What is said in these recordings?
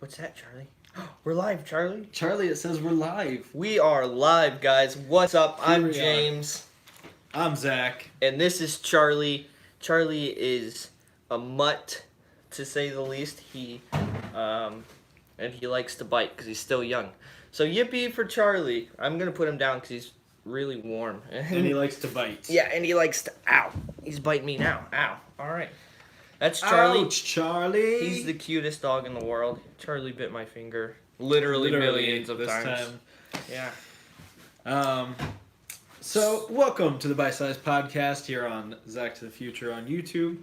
What's that, Charlie? We're live, Charlie. Charlie, it says we're live. We are live, guys. What's up? Here I'm we are. James. I'm Zach. And this is Charlie. Charlie is a mutt, to say the least. And he likes to bite because he's still young. So yippee for Charlie. I'm going to put him down because he's really warm. And he likes to bite. Yeah, and he likes to, ow. He's biting me now. Ow. All right. That's Charlie. Ouch, Charlie. He's the cutest dog in the world. Charlie bit my finger literally millions of times. Yeah. So, welcome to the Bite Size Podcast here on Zach to the Future on YouTube.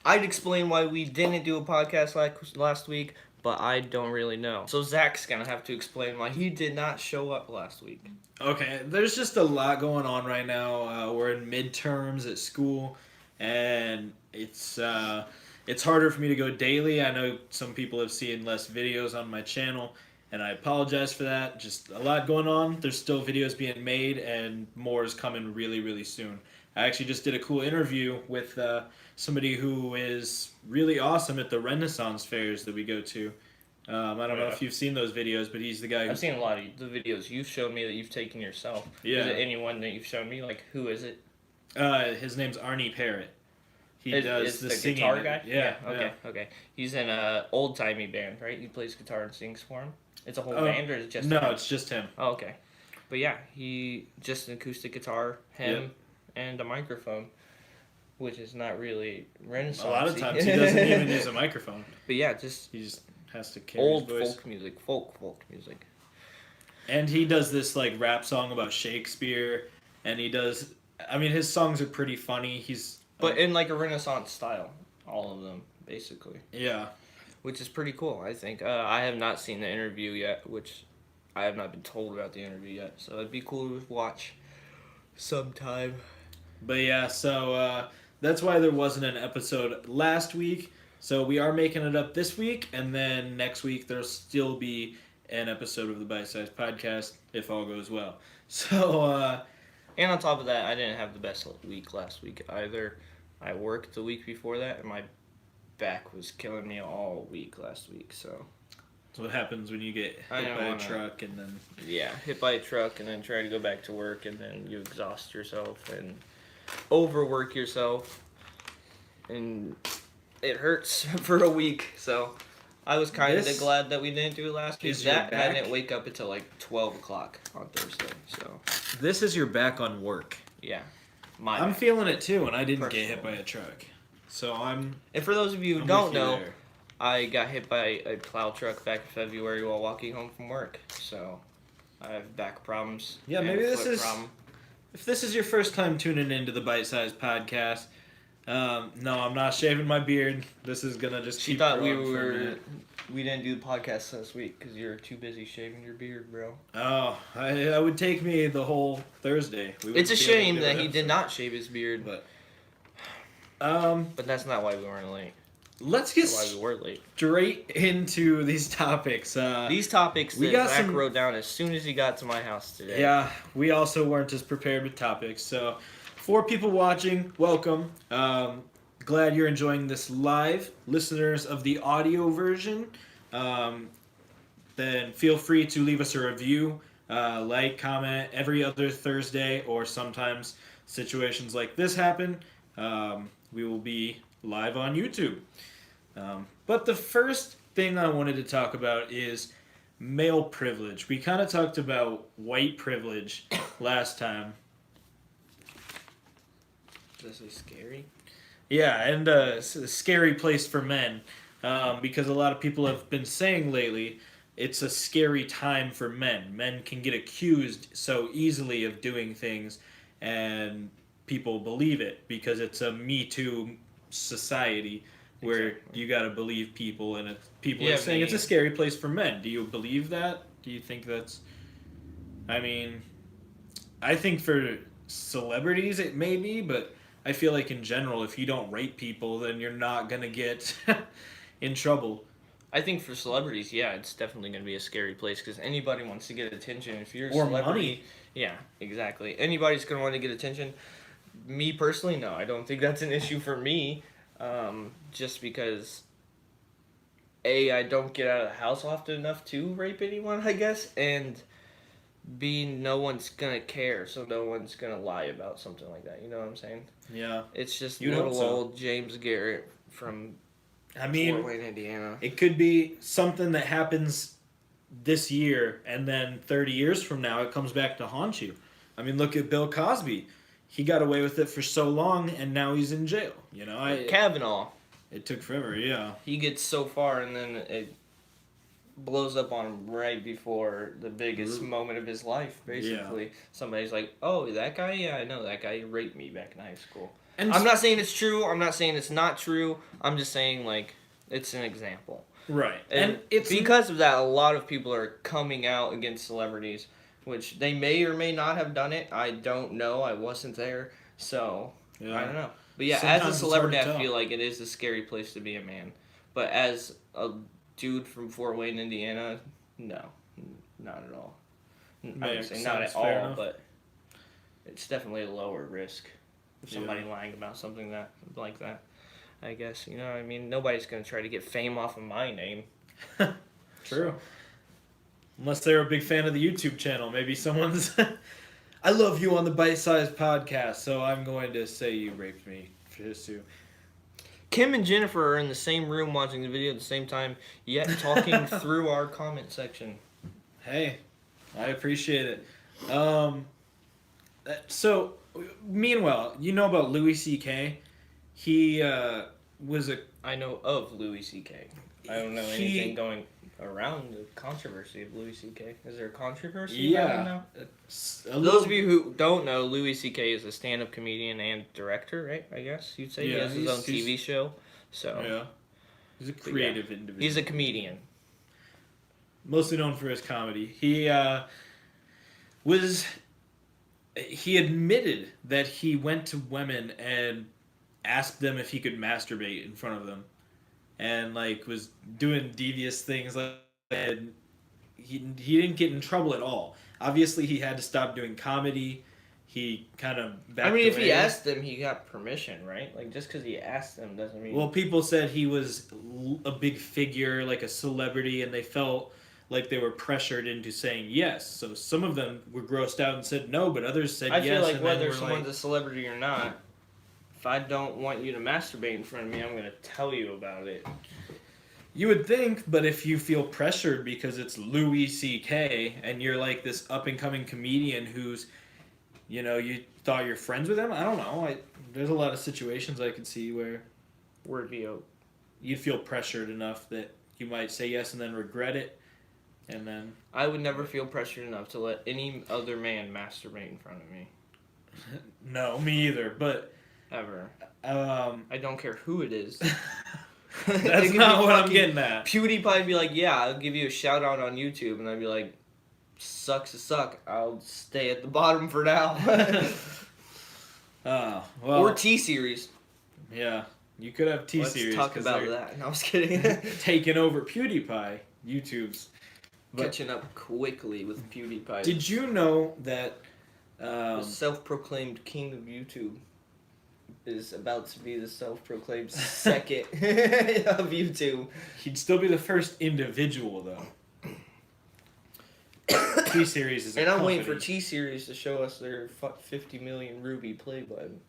I'd explain why we didn't do a podcast last week, but I don't really know. So Zach's going to have to explain why he did not show up last week. Okay, there's just a lot going on right now. We're in midterms at school, and it's harder for me to go daily. I know some people have seen less videos on my channel, and I apologize for that. Just a lot going on. There's still videos being made, and more is coming really, really soon. I actually just did a cool interview with somebody who is really awesome at the Renaissance fairs that we go to. I don't know if you've seen those videos, but he's the guy who... I've seen a lot of the videos you've shown me that you've taken yourself. Yeah. Is it anyone that you've shown me? Like, who is it? His name's Arnie Parrott. He Is does the singing. guitar guy? Yeah. Okay. He's in a old-timey band, right? He plays guitar and sings for him? It's a whole band, or is it just No, him? it's just him. Oh, okay. But yeah, he just an acoustic guitar, him, and a microphone, which is not really Renaissance. A lot of times he doesn't even use a microphone. But yeah, He just has to carry old his voice. folk music. And he does this like rap song about Shakespeare, and he does. I mean, his songs are pretty funny. But in like a Renaissance style, all of them basically. Yeah. Which is pretty cool, I think. I have not seen the interview yet, which I have not been told about the interview yet, so it'd be cool to watch sometime. But yeah, so that's why there wasn't an episode last week. So we are making it up this week, and then next week there'll still be an episode of the Bite Size Podcast if all goes well. So. And on top of that, I didn't have the best week last week either. I worked the week before that, and my back was killing me all week last week, so... That's what happens when you get hit by a truck and then... Yeah, hit by a truck and then try to go back to work, and then you exhaust yourself and overwork yourself, and it hurts for a week, so... I was kind of glad that we didn't do it last week. That I didn't wake up until like 12 o'clock on Thursday, so... This is your back on work. Yeah. I'm feeling it too, and I didn't get hit by a truck. So And for those of you who don't know, I got hit by a plow truck back in February while walking home from work. So I have back problems. Yeah, maybe this is... If this is your first time tuning into the Bite Size Podcast, no, I'm not shaving my beard. This is gonna just keep growing for a minute. We didn't do the podcast this week because you're too busy shaving your beard, bro. Oh, it would take me the whole Thursday. It's a shame that he did not shave his beard, but that's not why we weren't late. Let's get why we were late. Straight into these topics. These topics that Zach wrote down as soon as he got to my house today. Yeah, we also weren't as prepared with topics. So, for people watching, welcome. Glad you're enjoying this live. Listeners of the audio version, then feel free to leave us a review, like, comment every other Thursday, or sometimes situations like this happen. We will be live on YouTube. But the first thing I wanted to talk about is male privilege. We kind of talked about white privilege last time. This is scary. Yeah, and it's a scary place for men, because a lot of people have been saying lately it's a scary time for men. Men can get accused so easily of doing things, and people believe it because it's a Me Too society where you got to believe people, and people are saying it's a scary place for men. Do you believe that? Do you think that's... I mean, I think for celebrities it may be, but... I feel like in general, if you don't rape people, then you're not going to get in trouble. I think for celebrities, yeah, it's definitely going to be a scary place because anybody wants to get attention. If you're a celebrity, money. Yeah, exactly. Anybody's going to want to get attention. Me personally, no, I don't think that's an issue for me, just because I don't get out of the house often enough to rape anyone, I guess, and B, no one's gonna care, so no one's gonna lie about something like that. You know what I'm saying? Yeah. It's just You'd hope little so. old James Garrett from I mean, Fort Wayne, Indiana. it could be something that happens this year, and then 30 years from now, it comes back to haunt you. I mean, look at Bill Cosby. He got away with it for so long, and now he's in jail. You know, Kavanaugh, it took forever. Yeah. he gets so far, and then it blows up on him right before the biggest moment of his life. Basically, somebody's like, "Oh, that guy? Yeah, I know that guy. He raped me back in high school." And I'm not saying it's true. I'm not saying it's not true. I'm just saying like it's an example. right, And it's because of that, a lot of people are coming out against celebrities, which they may or may not have done it. I don't know. I wasn't there, so I don't know. But yeah, Sometimes as a it's celebrity, hard to I tell. feel like it is a scary place to be a man. But as a dude from Fort Wayne, Indiana, no, not at all. I would Makes say not sense, at fair all, enough. but it's definitely a lower risk of somebody lying about something that like that. I guess you know. What I mean, nobody's gonna try to get fame off of my name. True. Unless they're a big fan of the YouTube channel. Maybe someone's. I love you on the Bite Size Podcast, so I'm going to say you raped me. Just to. Kim and Jennifer are in the same room watching the video at the same time, yet talking through our comment section. Hey, I appreciate it. So, meanwhile, you know about Louis C.K.? He was a. I know of Louis C.K. I don't know He- anything going around the controversy of Louis C.K. Is there a controversy about him now? A Those of you who don't know, Louis C.K. is a stand-up comedian and director, right? I guess you'd say he Yeah, has his own he's- TV show. So Yeah. He's a creative individual. he's a comedian. Mostly known for his comedy. He was. He admitted that he went to women and asked them if he could masturbate in front of them, and like was doing devious things like. And he didn't get in trouble at all. Obviously, he had to stop doing comedy. He kind of backed I mean, if he away. asked them, he got permission, right? Like just because he asked them doesn't mean. Well, people said he was a big figure, like a celebrity, and they felt like they were pressured into saying yes. So some of them were grossed out and said no, but others said I yes. feel like and then whether were someone's like, a celebrity or not, if I don't want you to masturbate in front of me, I'm gonna tell you about it. you would think, but if you feel pressured because it's Louis C.K. and you're like this up and coming comedian who's, you know, you thought you're friends with him. I don't know. There's a lot of situations I could see where Word VO. you'd feel pressured enough that you might say yes and then regret it, and then I would never feel pressured enough to let any other man masturbate in front of me. no, me either. But Ever. um, I don't care who it is. that's It could not be what I'm fucking getting at. PewDiePie would be like, yeah, I'll give you a shout out on YouTube, and I'd be like, sucks to suck. I'll stay at the bottom for now. Well, Or T-Series. yeah, you could have Let's T-Series. talk 'cause about they're that. No, I was kidding. taking over PewDiePie, YouTube's. But Catching up quickly with PewDiePie. did you know that? The self-proclaimed king of YouTube is about to be the self-proclaimed second of YouTube. He'd still be the first individual though. T-Series is a And I'm waiting for company. T-Series to show us their 50 million Ruby play button.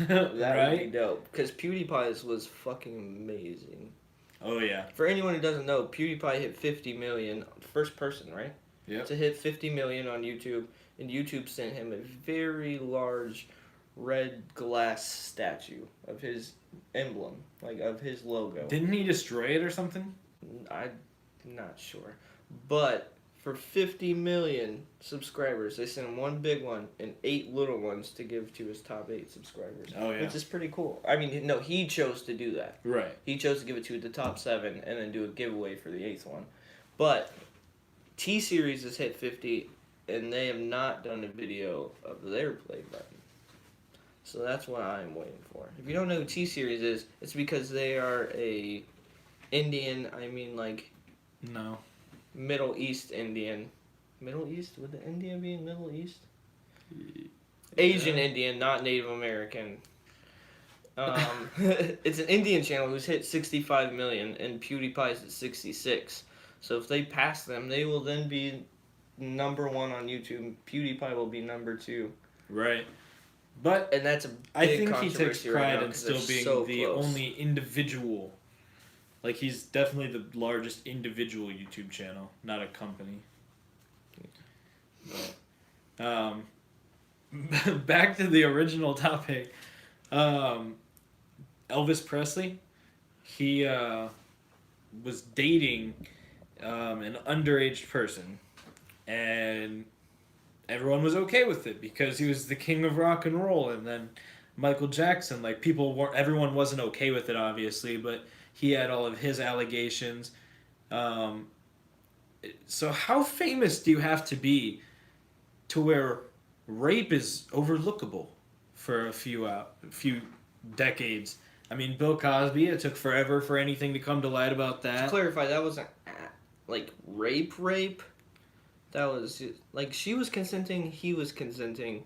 That would be right? dope. Because PewDiePie's was fucking amazing. Oh yeah. For anyone who doesn't know, PewDiePie hit 50 million, first person, right? Yep. To hit 50 million on YouTube, and YouTube sent him a very large red glass statue of his emblem, like of his logo. Didn't he destroy it or something? I'm not sure. But for 50 million subscribers, they sent him one big one and 8 little ones to give to his top 8 subscribers. Oh, yeah. Which is pretty cool. I mean, no, he chose to do that. Right. He chose to give it to the top 7 and then do a giveaway for the 8th one. But T-Series has hit 50 and they have not done a video of their play button. So that's what I'm waiting for. If you don't know who T-Series is, it's because they are a Indian, I mean like No. Middle East Indian. Middle East? Would the Indian be in Middle East? Asian Indian, not Native American. It's an Indian channel who's hit 65 million, and PewDiePie's at 66. So if they pass them, they will then be number one on YouTube. PewDiePie will be number two. Right. But And that's a big I think he takes controversy right pride now in 'cause still they're being so the close. only individual. Like, he's definitely the largest individual YouTube channel, not a company. But, back to the original topic. Elvis Presley, he was dating an underage person, and everyone was okay with it because he was the king of rock and roll. And then Michael Jackson, like, everyone wasn't okay with it, obviously, but he had all of his allegations. So how famous do you have to be to where rape is overlookable for a few decades? I mean, Bill Cosby, it took forever for anything to come to light about To that. clarify, that wasn't like rape. That was like she was consenting, he was consenting,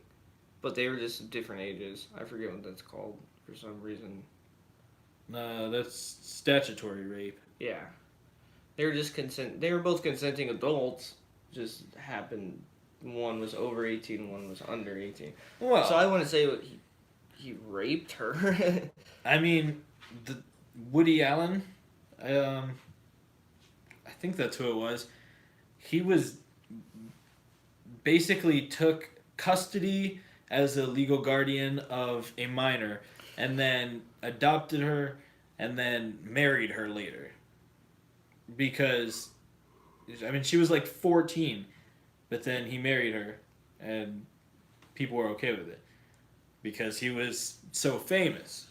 but they were just different ages. I forget what that's called for some reason. That's statutory rape. Yeah, they were just They were both consenting adults. Just happened. One was over 18, one was under 18. Well, So I want to say he raped her. I mean, Woody Allen, I think that's who it was. He was basically took custody as a legal guardian of a minor, and then adopted her, and then married her later. Because, I mean, she was like 14, but then he married her, and people were okay with it because he was so famous.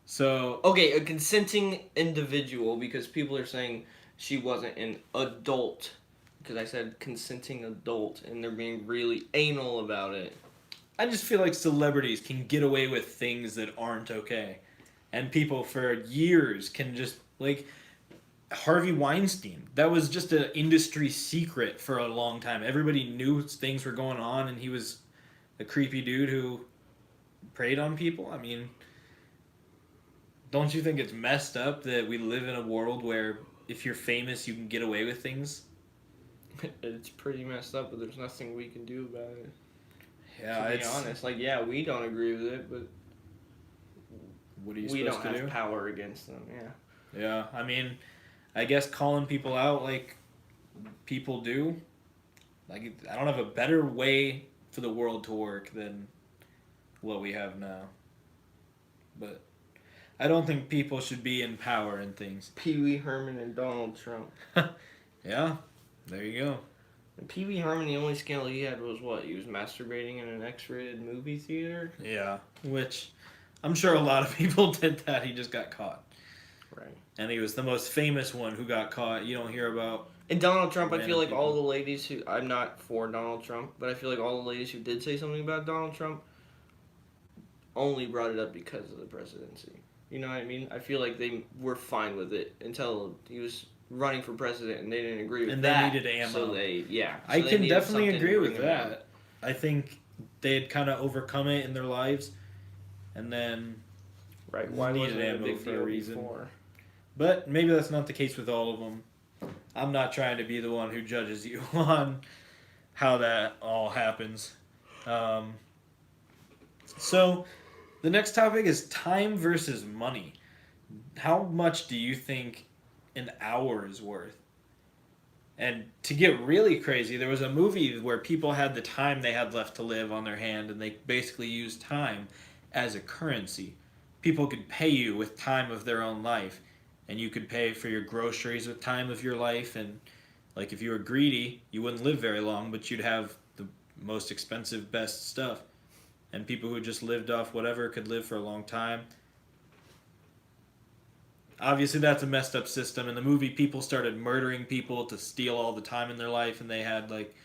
So Okay, a consenting individual, because people are saying she wasn't an adult. Because I said consenting adult, and they're being really anal about it. I just feel like celebrities can get away with things that aren't okay. And people for years can just, like, Harvey Weinstein. That was just an industry secret for a long time. Everybody knew things were going on, and he was a creepy dude who preyed on people. I mean, don't you think it's messed up that we live in a world where if you're famous, you can get away with things? It's pretty messed up, but there's nothing we can do about it. Yeah, To be it's honest, like, yeah, we don't agree with it, but what are you we supposed don't to have do? power against them. Yeah. Yeah, I mean, I guess calling people out like people do. Like, I don't have a better way for the world to work than what we have now. But I don't think people should be in power and things. Pee Wee Herman and Donald Trump. Yeah, there you go. And Pee Wee Herman, the only scandal he had was what? He was masturbating in an X-rated movie theater. Yeah, which I'm sure a lot of people did that. He just got caught. Right. And he was the most famous one who got caught. You don't hear about. And Donald Trump, I feel Random like all people. the ladies who... I'm not for Donald Trump, but I feel like all the ladies who did say something about Donald Trump only brought it up because of the presidency. You know what I mean? I feel like they were fine with it until he was running for president and they didn't agree with And that. they needed ammo. So they, yeah. I So they can needed definitely something to agree with bring him down. that. I think they had kind of overcome it in their lives, and then. Right. Why Needed wasn't it a ammo big for a deal reason. before? But maybe that's not the case with all of them. I'm not trying to be the one who judges you on how that all happens. So, the next topic is time versus money. How much do you think an hour is worth? And to get really crazy, there was a movie where people had the time they had left to live on their hand, and they basically used time as a currency. People could pay you with time of their own life, and you could pay for your groceries with time of your life. And like, if you were greedy, you wouldn't live very long, but you'd have the most expensive, best stuff. And people who just lived off whatever could live for a long time. Obviously, that's a messed up system. In the movie, people started murdering people to steal all the time in their life, and they had like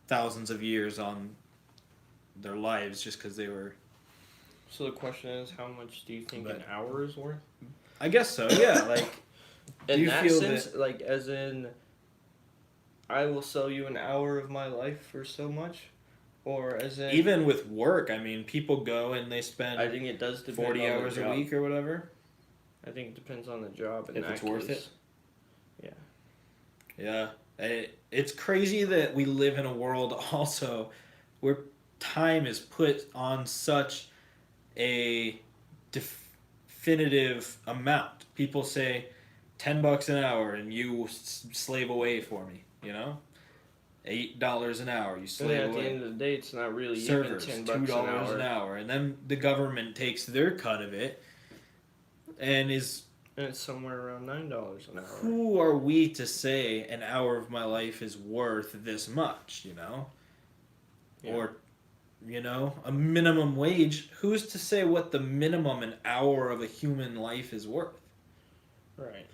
thousands of years on their lives just because they were. So the question is, how much do you think But- an hour is worth? I guess so. Yeah, like. In you that feel sense, like, as in, I will sell you an hour of my life for so much? Or is it? Even with work, I mean, people go and they spend I think it does depend 40 on the hours a job. week or whatever. I think it depends on the job. In If that it's worth case. Yeah. It's crazy that we live in a world also where time is put on such a definitive amount. People say $10 an hour and you slave away for me, you know? $8 an hour, you But slave at the away. end of the day, it's not really Servers, even $10 $2 an an hour. hour, and then the government takes their cut of it, and is And it's somewhere around $9 an hour. who are we to say an hour of my life is worth this much? You know, Yeah. or a minimum wage. Who's to say what the minimum an hour of a human life is worth? Right.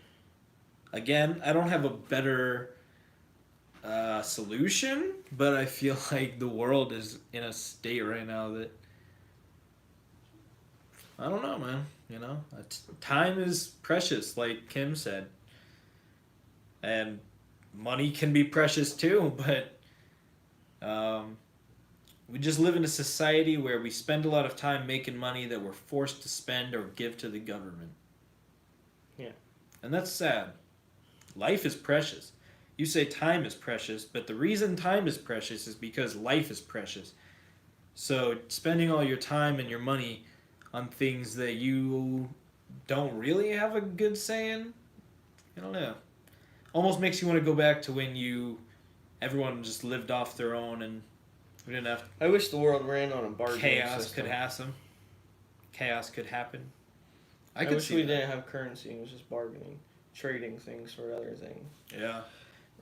Again, I don't have a better solution, but I feel like the world is in a state right now that I don't know, man. Time is precious, like Kim said, and money can be precious too. But we just live in a society where we spend a lot of time making money that we're forced to spend or give to the government. Yeah. And that's sad. Life is precious. You say time is precious, but the reason time is precious is because life is precious. So spending all your time and your money on things that you don't really have a good say in, I don't know. Almost makes you want to go back to when everyone just lived off their own and we didn't have I wish the world ran on a bargaining chaos system. Chaos could happen. I could wish see we that. didn't have currency. It was just bargaining, trading things for other things. Yeah.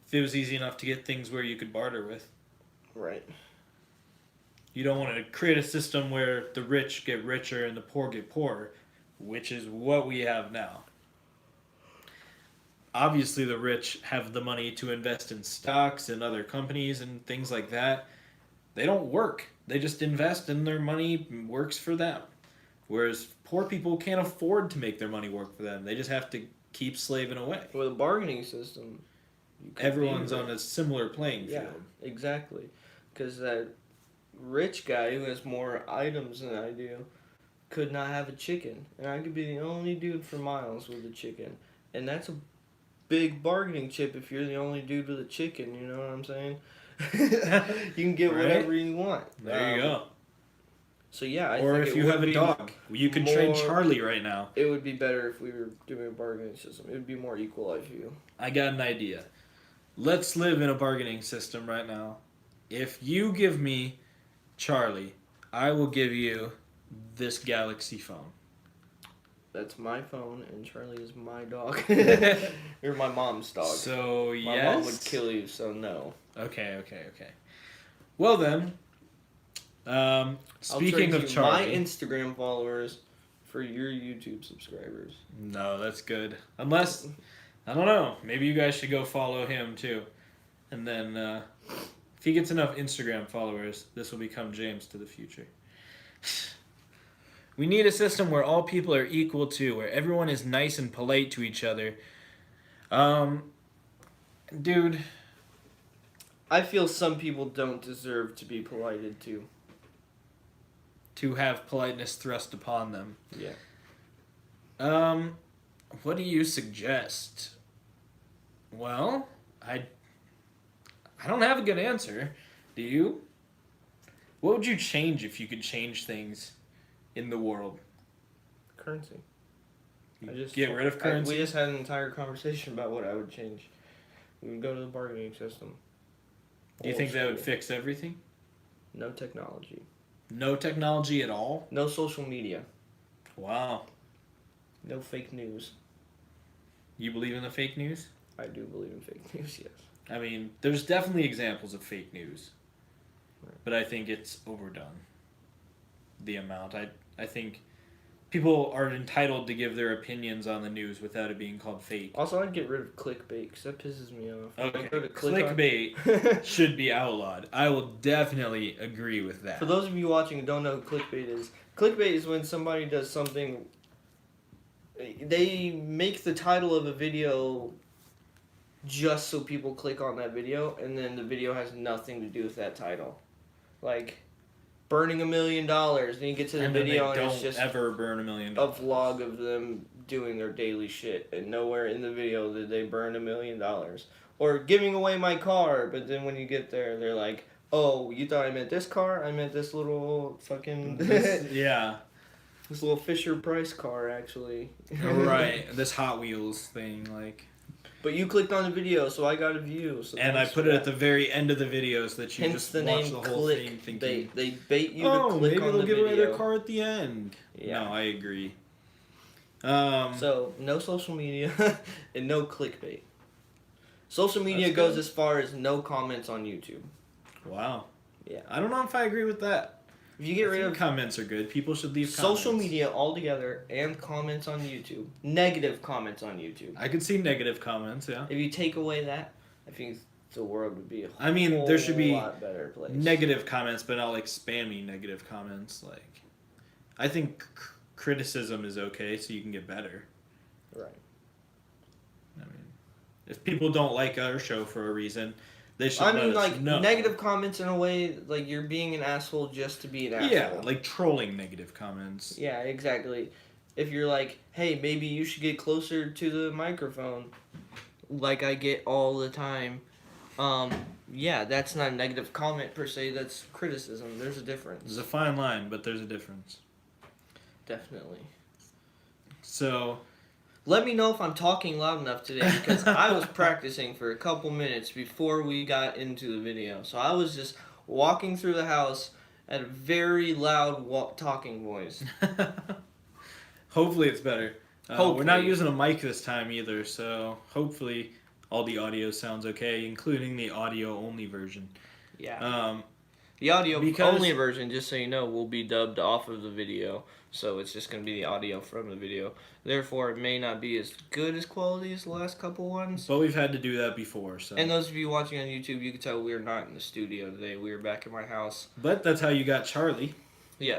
If it was easy enough to get things where you could barter with. Right. You don't want to create a system where the rich get richer and the poor get poorer, which is what we have now. Obviously, the rich have the money to invest in stocks and other companies and things like that. They don't work. They just invest and their money works for them. Whereas poor people can't afford to make their money work for them. They just have to keep slaving away. With a bargaining system, you could Everyone's be on a similar playing field. Yeah, exactly. Because that rich guy who has more items than I do could not have a chicken. And I could be the only dude for miles with a chicken. And that's a big bargaining chip if you're the only dude with a chicken, you know what I'm saying? You can get Right? whatever you want. There you go. So yeah, I Or think if it you would have a be dog, you could train more- Charlie right now. It would be better if we were doing a bargaining system. It would be more equal, I feel. I got an idea. Let's live in a bargaining system right now. If you give me Charlie, I will give you this Galaxy phone. That's my phone, and Charlie is my dog. You're my mom's dog. So, My yes. mom would kill you, so no. Okay. Well then, speaking I'll of trade you Charlie, my Instagram followers for your YouTube subscribers. no, that's good. Unless, I don't know, maybe you guys should go follow him too, and then if he gets enough Instagram followers, this will become James to the future. We need a system where all people are equal too, where everyone is nice and polite to each other. Dude, I feel some people don't deserve to be polited to. to have politeness thrust upon them. Yeah. What do you suggest? Well, I don't have a good answer. Do you? What would you change if you could change things in the world? Currency. Get rid of currency? We just had an entire conversation about what I would change. We would go to the bargaining system. Do you think that would fix everything? No technology. No technology at all? No social media. Wow. No fake news. You believe in the fake news? I do believe in fake news, yes. I mean, there's definitely examples of fake news. Right. But I think it's overdone. The amount. I think people are entitled to give their opinions on the news without it being called fake. Also, I'd get rid of clickbait because that pisses me off. Okay, I go to click on- clickbait should be outlawed. I will definitely agree with that. For those of you watching who don't know who clickbait is when somebody does something. They make the title of a video just so people click on that video, and then the video has nothing to do with that title. Like, burning $1 million. Then you get to the And then video they and don't it's just ever burn $1 million. a vlog of them doing their daily shit, and nowhere in the video did they burn $1 million. Or giving away my car, but then when you get there, they're like, "Oh, you thought I meant this car? I meant this little fucking Yeah. this little Fisher Price car, actually." Right. This Hot Wheels thing, like. But you clicked on the video, so I got a view. So And I thanks put for it that. at the very end of the video so that you Hence just the watch name the whole click. thing thinking, They bait you oh, to click maybe on they'll the give video. away their car at the end. Yeah. No, I agree. So no social media and no clickbait. Social media That's goes good. as far as no comments on YouTube. Wow. Yeah. I don't know if I agree with that. If you get rid of comments are good. People should leave social comments. media altogether and comments on YouTube, negative comments on YouTube. I could see negative comments, yeah. If you take away that, I think the world would be a I mean, there should be lot better place. negative comments, but not like spammy negative comments. Like, I think criticism is okay, so you can get better. Right. I mean, if people don't like our show for a reason, they should. I let mean, us like know. negative comments in a way, like you're being an asshole just to be an asshole. Yeah, like trolling negative comments. Yeah, exactly. If you're like, hey, maybe you should get closer to the microphone, like I get all the time. Yeah, that's not a negative comment per se. That's criticism. There's a difference. There's a fine line, but there's a difference. Definitely. So, Let me know if I'm talking loud enough today because I was practicing for a couple minutes before we got into the video. So I was just walking through the house at a very loud talking voice. hopefully it's better. We're Hopefully. not using a mic this time either, so hopefully all the audio sounds okay, including the audio only version. Yeah. The audio because- only version, just so you know, will be dubbed off of the video. So it's just going to be the audio from the video. Therefore, it may not be as good as quality as the last couple ones. But we've had to do that before, so. And those of you watching on YouTube, you can tell we're not in the studio today. We are back at my house. But that's how you got Charlie. Yeah.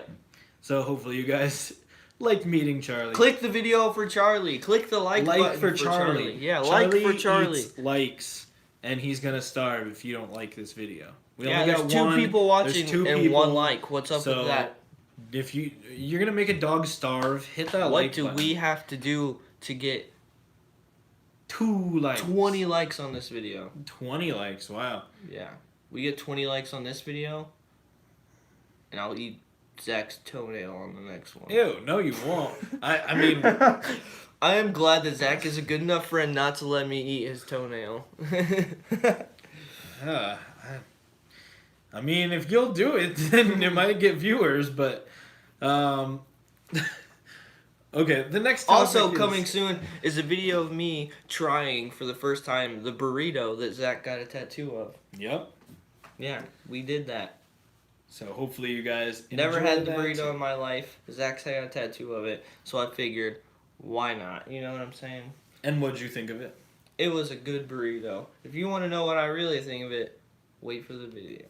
So hopefully you guys like meeting Charlie. Click the video for Charlie. Click the like button for Charlie. Yeah, like for Charlie. Eats likes, and he's gonna starve if you don't like this video. We Yeah, only there's got two people watching there's two and people, one like. What's up so with that? If you're gonna make a dog starve, hit that What like do button. we have to do to get 2 likes? 20 likes on this video? 20 likes. Wow. Yeah. We get 20 likes on this video, and I'll eat Zach's toenail on the next one. Ew. No, you won't. I mean, I am glad that Zach is a good enough friend not to let me eat his toenail. I mean, if you'll do it, then it might get viewers. But, okay, the next topic Also is- coming soon is a video of me trying for the first time the burrito that Zach got a tattoo of. Yep. Yeah, we did that. So hopefully you guys Never enjoy had the that. burrito in my life. Zach's had a tattoo of it, so I figured, why not? You know what I'm saying? And what'd you think of it? It was a good burrito. If you want to know what I really think of it, wait for the video.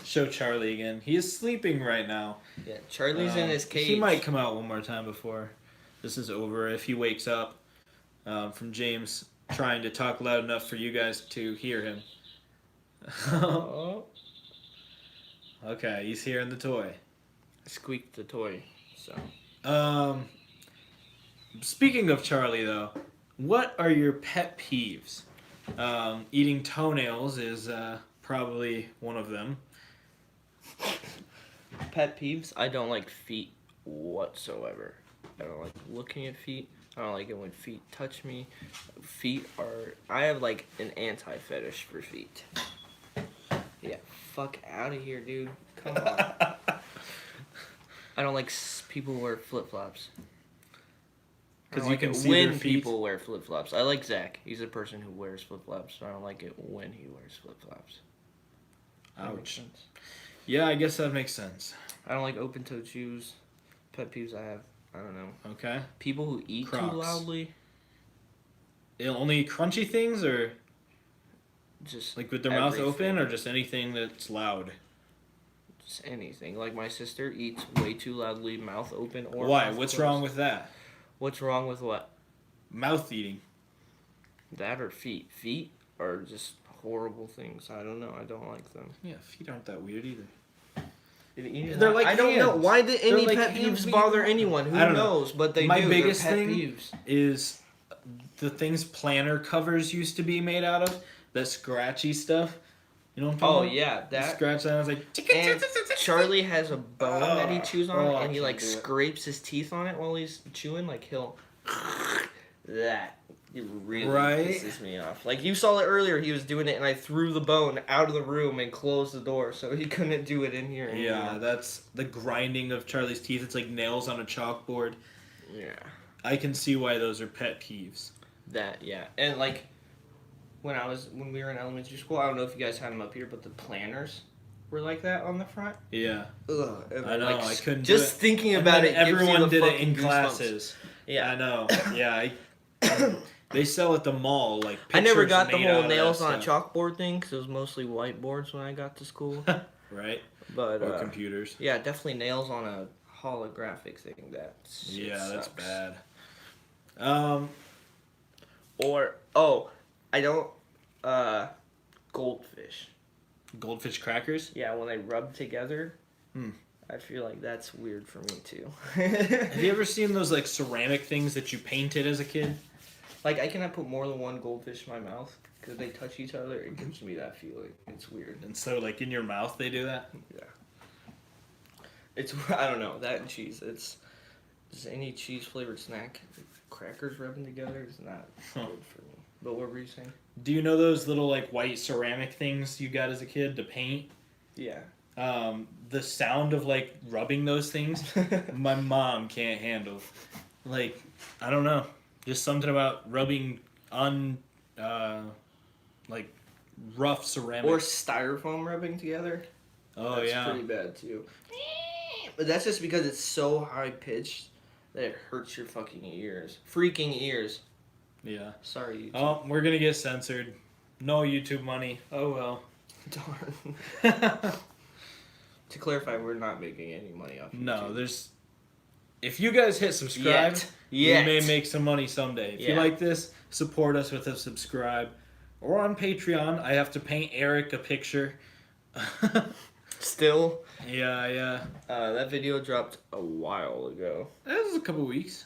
Show Charlie again. He is sleeping right now. Yeah, Charlie's in his cage. He might come out one more time before this is over if he wakes up from James trying to talk loud enough for you guys to hear him. Oh, Okay, he's hearing the toy. I squeaked the toy. So Speaking of Charlie, though, what are your pet peeves? Eating toenails is probably one of them. pet peeves. I don't like feet whatsoever. I don't like looking at feet. I don't like it when feet touch me. Feet are. I have like an anti fetish for feet. Yeah, fuck out of here, dude. Come on. I don't like people who wear flip flops. 'Cause Because you can see when their feet. people wear flip flops. I like Zach. He's a person who wears flip flops. So I don't like it when he wears flip flops. Ouch. Yeah, I guess that makes sense. I don't like open toed shoes. Pet peeves I have. I don't know. Okay. People who eat Crocs. too loudly. Only crunchy things, or Just like with their mouth everything. open, or just anything that's loud? Just anything. Like my sister eats way too loudly, mouth open or Why? mouth What's closed. wrong with that? What's wrong with what? Mouth eating. That or feet? Feet are just horrible things. I don't know. I don't like them. Yeah, feet aren't that weird either. They're like I don't know. hands. Why did any They're like pet hands peeves being bother worn. anyone? Who I don't know. knows? But they My do. biggest They're pet thing peeves. is the things planner covers used to be made out of. The scratchy stuff. You know what I'm talking Oh about? yeah, You that. scratch that. I was like, And Charlie has a bone that he chews on, I and he can't like do it. scrapes his teeth on it while he's chewing. Like he'll that. It really Right? pisses me off. Like you saw it earlier, he was doing it, and I threw the bone out of the room and closed the door, so he couldn't do it in here anymore. Yeah, that's the grinding of Charlie's teeth. It's like nails on a chalkboard. Yeah. I can see why those are pet peeves. That yeah, and like when we were in elementary school, I don't know if you guys had them up here, but the planners were like that on the front. Yeah, Ugh, and I know. like, I couldn't. just do it. thinking And about then it. Gives you everyone the did it fucking in goosebumps. classes. Yeah, I know. Yeah, they sell at the mall like. I never pictures got the made whole out of that nails on a stuff. chalkboard thing because it was mostly whiteboards when I got to school. Right. But Or computers. yeah, definitely nails on a holographic thing. That shit Yeah, that's sucks. bad. Or I don't goldfish. Goldfish crackers. Yeah, when they rub together, Hmm. I feel like that's weird for me too. Have you ever seen those like ceramic things that you painted as a kid? Like I cannot put more than one goldfish in my mouth because they touch each other. It gives me that feeling. It's weird. And so like in your mouth they do that? Yeah. It's I don't know that and cheese. It's just any cheese flavored snack. Crackers rubbing together is not good for me. But what were you saying? Do you know those little like white ceramic things you got as a kid to paint? Yeah. The sound of like rubbing those things, my mom can't handle. Like, I don't know, just something about rubbing on, like rough ceramic. Or styrofoam rubbing together. Oh That's yeah. pretty bad too. But that's just because it's so high pitched that it hurts your fucking ears. Freaking ears. Yeah. Sorry, YouTube. Oh, we're gonna get censored. No YouTube money. Oh well. Darn. To clarify, we're not making any money off YouTube. No, there's. If you guys hit subscribe, Yet. we may make some money someday. If you Yeah. like this, support us with a subscribe. Or on Patreon, I have to paint Eric a picture. Still, Yeah. that video dropped a while ago. That was a couple weeks.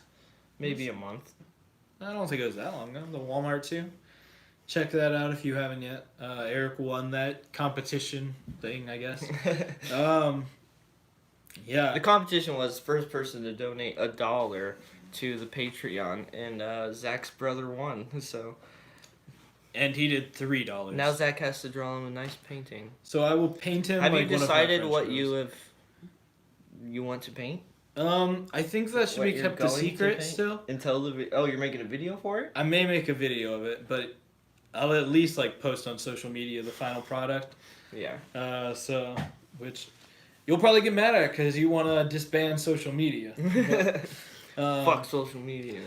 Maybe a month. I don't think it was that long ago. The Walmart too. Check that out if you haven't yet. Eric won that competition thing, I guess. Yeah. The competition was first person to donate $1 to the Patreon, and Zach's brother won. So And he did $3. now Zach has to draw him a nice painting. So I will paint him. Have like you one of my decided French what girls. you want to paint? I think that should What be you're kept a going to secret paint? still. Until you're making a video for it? I may make a video of it, but I'll at least like post on social media the final product. Yeah. So which you'll probably get mad at because you want to disband social media. But, Fuck social media.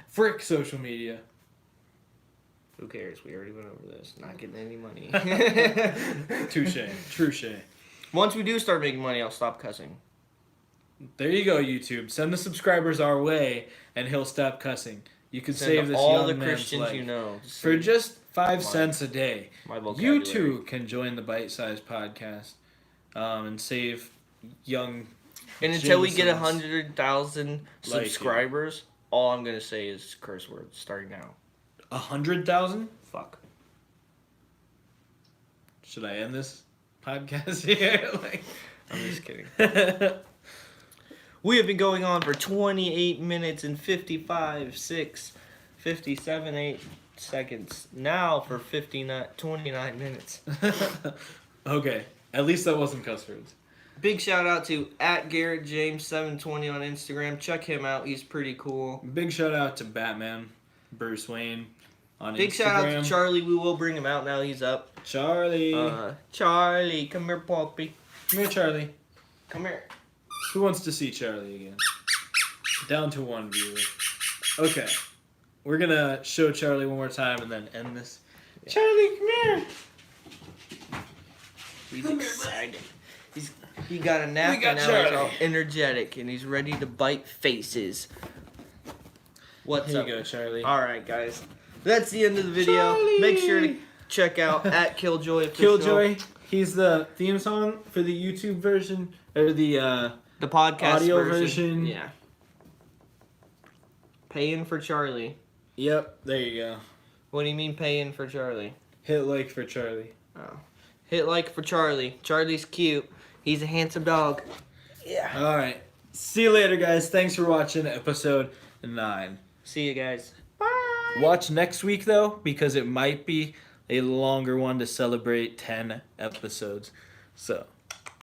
frick social media. Who cares? We already went over this. Not getting any money. Touche. Once we do start making money, I'll stop cussing. There you go, YouTube. Send the subscribers our way, and he'll stop cussing. You can Send save this all young the man's Christians life. you know. For just 5 My- cents a day. My vocabulary. You too can join the Bite Size Podcast and save young. And until we get Jamesons 100,000 like you. subscribers, all I'm gonna say is curse words starting now. 100,000? Fuck. Should I end this podcast here? I'm just kidding. We have been going on for 28 minutes and 57, 8 seconds. Now for 29 minutes. Okay. At least that wasn't cuss words. Big shout out to @GarrettJames720 on Instagram. Check him out. He's pretty cool. Big shout out to Batman, Bruce Wayne on Big Instagram. shout out to Charlie. We will bring him out now. He's up. Charlie. Charlie, come here, puppy. Come here, Charlie. Come here. Who wants to see Charlie again? Down to 1 viewer. Okay. We're gonna show Charlie one more time and then end this. Yeah. Charlie, come here. He's excited. He got a nap We got and now he's all Charlie. energetic and he's ready to bite faces. What's Here up? you go, Charlie. Alright, guys. That's the end of the video. Charlie! Make sure to check out @Killjoy official. Killjoy. He's the theme song for the YouTube version or the podcast audio version. Yeah. Paying for Charlie. Yep, there you go. What do you mean paying for Charlie? Hit like for Charlie. Oh. Hit like for Charlie. Charlie's cute. He's a handsome dog. Yeah. All right. See you later, guys. Thanks for watching episode 9. See you guys. Bye. Watch next week, though, because it might be a longer one to celebrate 10 episodes. So.